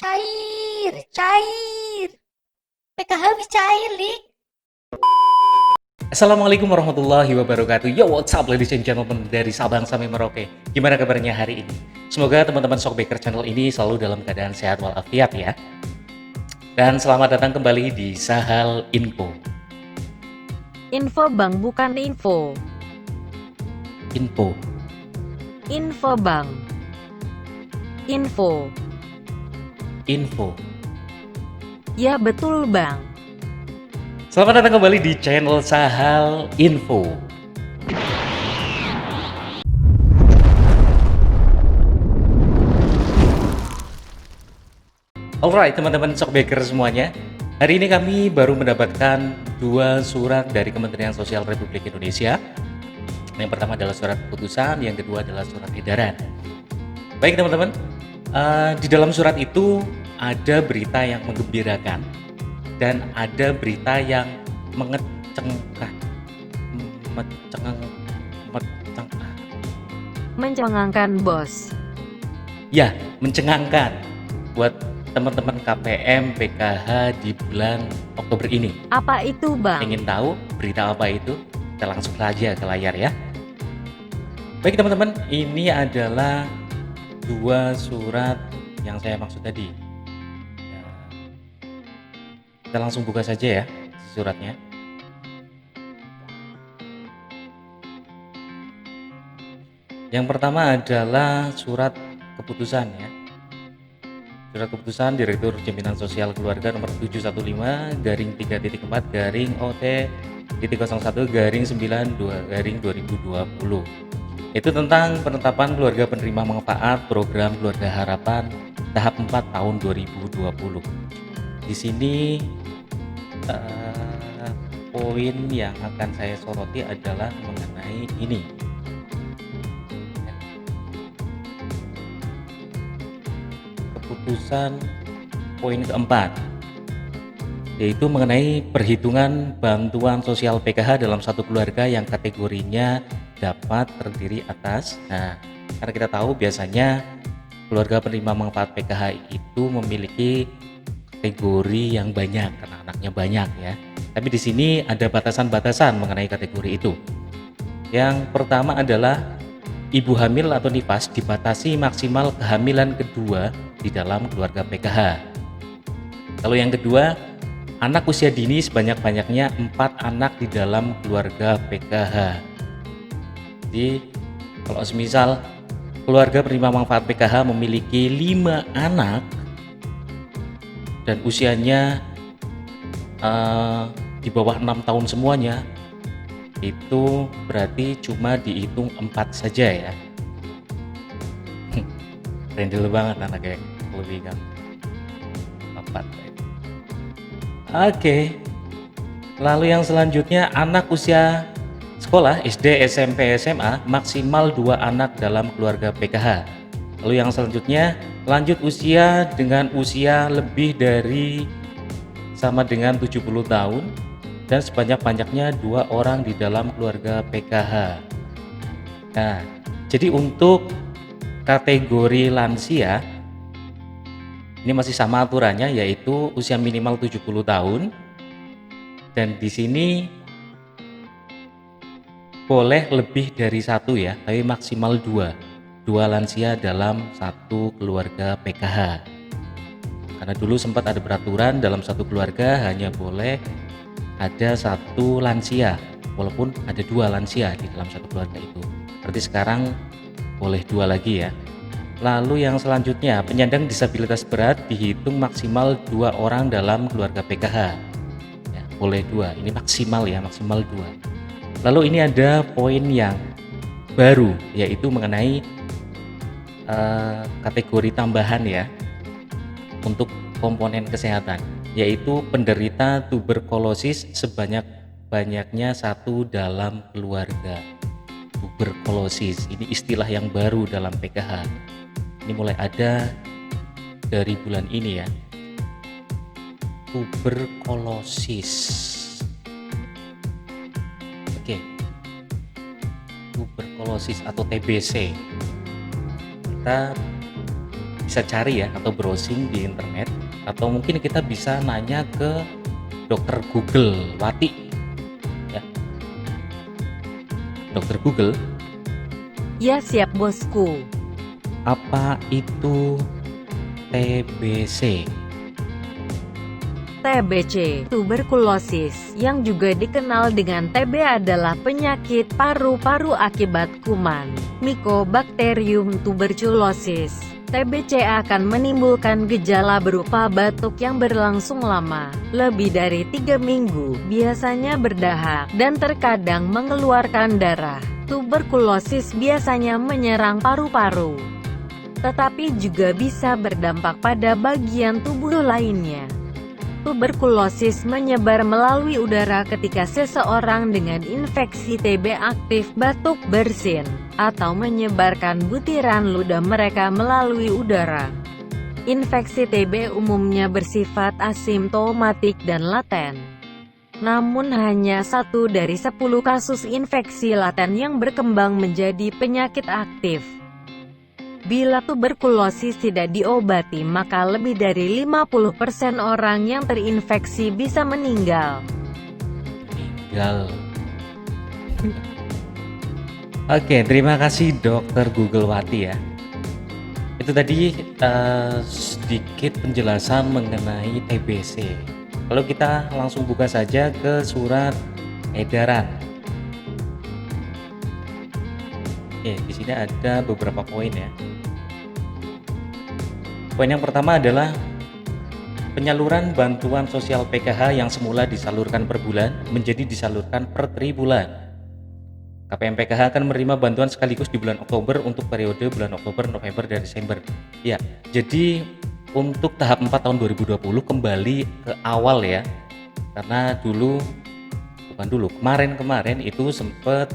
Cair, cair. PKH habis cair, Lik. Assalamualaikum warahmatullahi wabarakatuh. Yo, what's up ladies and gentlemen dari Sabang sampai Merauke. Gimana kabarnya hari ini? Semoga teman-teman Shockbaker channel ini selalu dalam keadaan sehat walafiat ya. Dan selamat datang kembali di Sahal Info. Info Bang bukan info. Info. Info Bang. Info. Info. Ya betul Bang. Selamat datang kembali di channel Sahal Info. Alright teman-teman Shockbaker semuanya, hari ini kami baru mendapatkan dua surat dari Kementerian Sosial Republik Indonesia. Yang pertama adalah surat keputusan, yang kedua adalah surat edaran. Baik teman-teman, di dalam surat itu ada berita yang menggembirakan dan ada berita yang mengecengkan, Mencengangkan bos. ya mencengangkan buat teman-teman KPM PKH di bulan Oktober ini. Apa itu Bang? Ingin tahu berita apa itu? Kita langsung saja ke layar ya. Baik teman-teman, ini adalah dua surat yang saya maksud tadi. Ya, kita langsung buka saja ya suratnya. Yang pertama adalah surat keputusan ya. Surat keputusan Direktur Jaminan Sosial Keluarga nomor 715 garing 3.4 garing OT.01 garing 2020. Itu tentang penetapan keluarga penerima manfaat program Keluarga Harapan tahap 4 tahun 2020. Di sini poin yang akan saya soroti adalah mengenai ini. Keputusan poin keempat, yaitu mengenai perhitungan bantuan sosial PKH dalam satu keluarga yang kategorinya dapat terdiri atas. Nah, karena kita tahu biasanya keluarga penerima manfaat PKH itu memiliki kategori yang banyak karena anaknya banyak ya. Tapi di sini ada batasan-batasan mengenai kategori itu. Yang pertama adalah ibu hamil atau nifas dibatasi maksimal kehamilan kedua di dalam keluarga PKH. Kalau yang kedua, anak usia dini sebanyak-banyaknya 4 anak di dalam keluarga PKH. Jadi kalau semisal keluarga penerima manfaat PKH memiliki 5 anak dan usianya di bawah 6 tahun semuanya, itu berarti cuma dihitung 4 saja ya. Rendel banget anaknya, lebih kan 4. Oke. Lalu yang selanjutnya, anak usia sekolah SD, SMP, SMA maksimal 2 anak dalam keluarga PKH. Lalu yang selanjutnya, lanjut usia dengan usia lebih dari sama dengan 70 tahun dan sebanyak-banyaknya 2 orang di dalam keluarga PKH. Nah, jadi untuk kategori lansia ini masih sama aturannya, yaitu usia minimal 70 tahun dan di sini boleh lebih dari 1 ya, tapi maksimal 2 lansia dalam satu keluarga PKH. Karena dulu sempat ada peraturan dalam satu keluarga hanya boleh ada 1 lansia, walaupun ada 2 lansia di dalam satu keluarga itu. Berarti sekarang boleh 2 lagi ya. Lalu yang selanjutnya, penyandang disabilitas berat dihitung maksimal 2 orang dalam keluarga PKH ya, boleh 2, ini maksimal ya, maksimal 2. Lalu ini ada poin yang baru, yaitu mengenai kategori tambahan ya untuk komponen kesehatan, yaitu penderita tuberkulosis sebanyak-banyaknya 1 dalam keluarga. Tuberkulosis ini istilah yang baru dalam PKH. Ini mulai ada dari bulan ini ya. Tuberkulosis. Oke. Tuberkulosis atau TBC. Kita bisa cari ya atau browsing di internet, atau mungkin kita bisa nanya ke dokter Google Wati ya. Dokter Google, Ya siap bosku. apa itu TBC? TBC, tuberkulosis, yang juga dikenal dengan TB adalah penyakit paru-paru akibat kuman Mycobacterium tuberculosis. TBC akan menimbulkan gejala berupa batuk yang berlangsung lama, lebih dari 3 minggu, biasanya berdahak, dan terkadang mengeluarkan darah. Tuberkulosis biasanya menyerang paru-paru, tetapi juga bisa berdampak pada bagian tubuh lainnya. Tuberkulosis menyebar melalui udara ketika seseorang dengan infeksi TB aktif batuk bersin, atau menyebarkan butiran ludah mereka melalui udara. Infeksi TB umumnya bersifat asimptomatik dan laten. Namun hanya 1 dari 10 kasus infeksi laten yang berkembang menjadi penyakit aktif. Bila tuberkulosis tidak diobati, maka lebih dari 50% orang yang terinfeksi bisa meninggal. Meninggal. Oke, terima kasih Dokter Google Wati ya. Itu tadi sedikit penjelasan mengenai TBC. Kalau kita langsung buka saja ke surat edaran. Oke, di sini ada beberapa poin ya. Poin yang pertama adalah penyaluran bantuan sosial PKH yang semula disalurkan per bulan menjadi disalurkan per tribulan. KPM PKH akan menerima bantuan sekaligus di bulan Oktober untuk periode bulan Oktober, November, dan Desember. Ya, jadi untuk tahap 4 tahun 2020 kembali ke awal ya. Karena kemarin itu sempat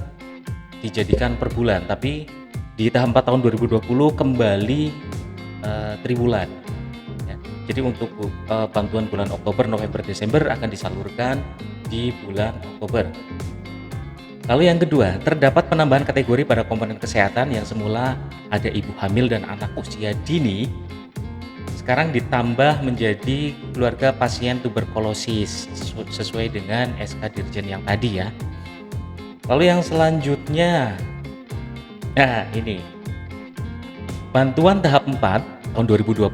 dijadikan per bulan, tapi di tahap 4 tahun 2020 kembali tribulan ya. Jadi untuk bantuan bulan Oktober, November, Desember akan disalurkan di bulan Oktober. Lalu yang kedua, terdapat penambahan kategori pada komponen kesehatan yang semula ada ibu hamil dan anak usia dini, sekarang ditambah menjadi keluarga pasien tuberkulosis sesuai dengan SK Dirjen yang tadi ya. Lalu yang selanjutnya, nah ini bantuan tahap 4 tahun 2020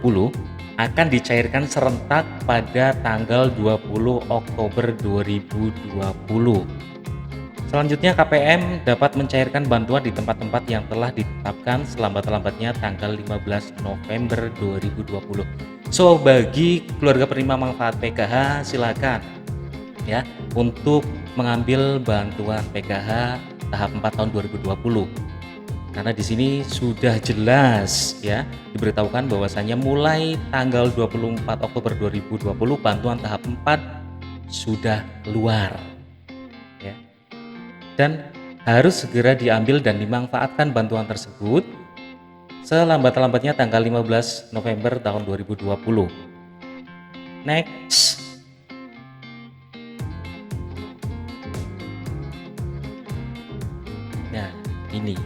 akan dicairkan serentak pada tanggal 20 Oktober 2020. Selanjutnya KPM dapat mencairkan bantuan di tempat-tempat yang telah ditetapkan selambat-lambatnya tanggal 15 November 2020. So, bagi keluarga penerima manfaat PKH silakan ya untuk mengambil bantuan PKH tahap 4 tahun 2020. Karena di sini sudah jelas ya diberitahukan bahwasanya mulai tanggal 24 Oktober 2020 bantuan tahap 4 sudah keluar ya. Dan harus segera diambil dan dimanfaatkan bantuan tersebut selambat-lambatnya tanggal 15 November tahun 2020. Next. Nah, ini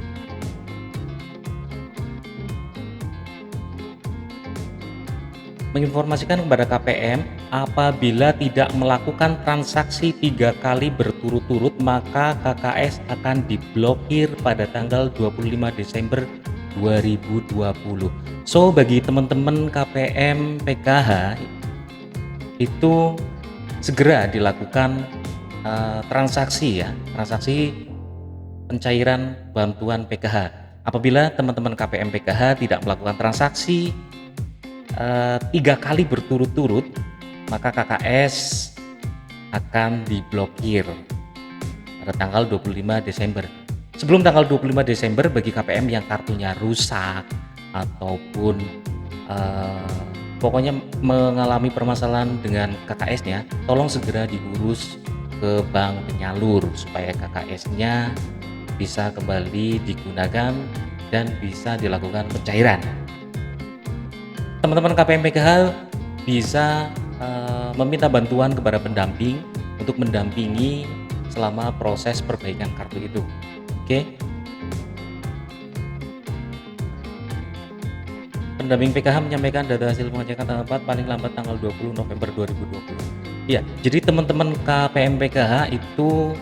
menginformasikan kepada KPM apabila tidak melakukan transaksi 3 kali berturut-turut maka KKS akan diblokir pada tanggal 25 Desember 2020. So, bagi teman-teman KPM PKH itu segera dilakukan transaksi pencairan bantuan PKH. Apabila teman-teman KPM PKH tidak melakukan transaksi 3 kali berturut-turut, maka KKS akan diblokir pada tanggal 25 Desember. Sebelum tanggal 25 Desember, bagi KPM yang kartunya rusak ataupun pokoknya mengalami permasalahan dengan KKS-nya, tolong segera diurus ke bank penyalur supaya KKS-nya bisa kembali digunakan dan bisa dilakukan pencairan. Teman-teman KPM PKH bisa meminta bantuan kepada pendamping untuk mendampingi selama proses perbaikan kartu itu. Oke. pendamping PKH menyampaikan data hasil pengecekan tahap 4 paling lambat tanggal 20 November 2020. Ya, jadi teman-teman KPM PKH itu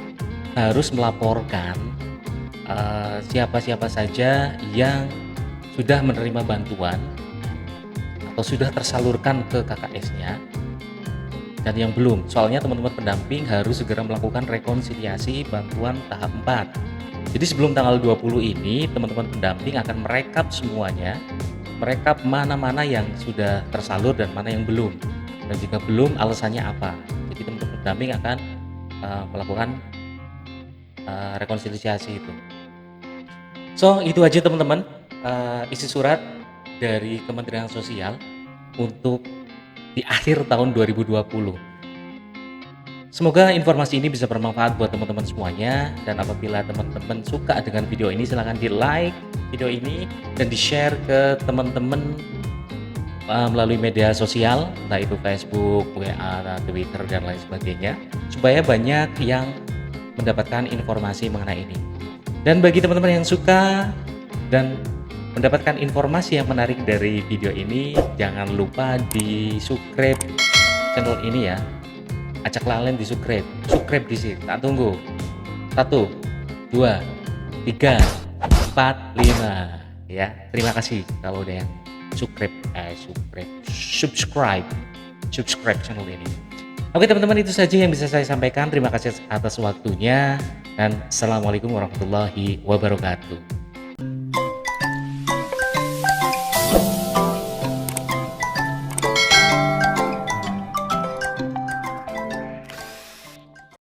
harus melaporkan siapa-siapa saja yang sudah menerima bantuan atau sudah tersalurkan ke KKS-nya dan yang belum. Soalnya teman-teman pendamping harus segera melakukan rekonsiliasi bantuan tahap 4. Jadi sebelum tanggal 20 ini teman-teman pendamping akan merekap semuanya, merekap mana-mana yang sudah tersalur dan mana yang belum. Dan jika belum, alasannya apa. Jadi teman-teman pendamping akan melakukan rekonsiliasi itu. So, itu aja teman-teman isi surat dari Kementerian Sosial untuk di akhir tahun 2020. Semoga informasi ini bisa bermanfaat buat teman-teman semuanya, dan apabila teman-teman suka dengan video ini silahkan di like video ini dan di share ke teman-teman melalui media sosial, entah itu Facebook, WA, Twitter dan lain sebagainya, supaya banyak yang mendapatkan informasi mengenai ini. Dan bagi teman-teman yang suka dan mendapatkan informasi yang menarik dari video ini, jangan lupa di subscribe channel ini ya. Acak lalen di subscribe di sini. Tak tunggu. 1, 2, 3, 4, 5. Ya, terima kasih kalau udah yang subscribe channel ini. Oke teman-teman, itu saja yang bisa saya sampaikan. Terima kasih atas waktunya dan assalamualaikum warahmatullahi wabarakatuh.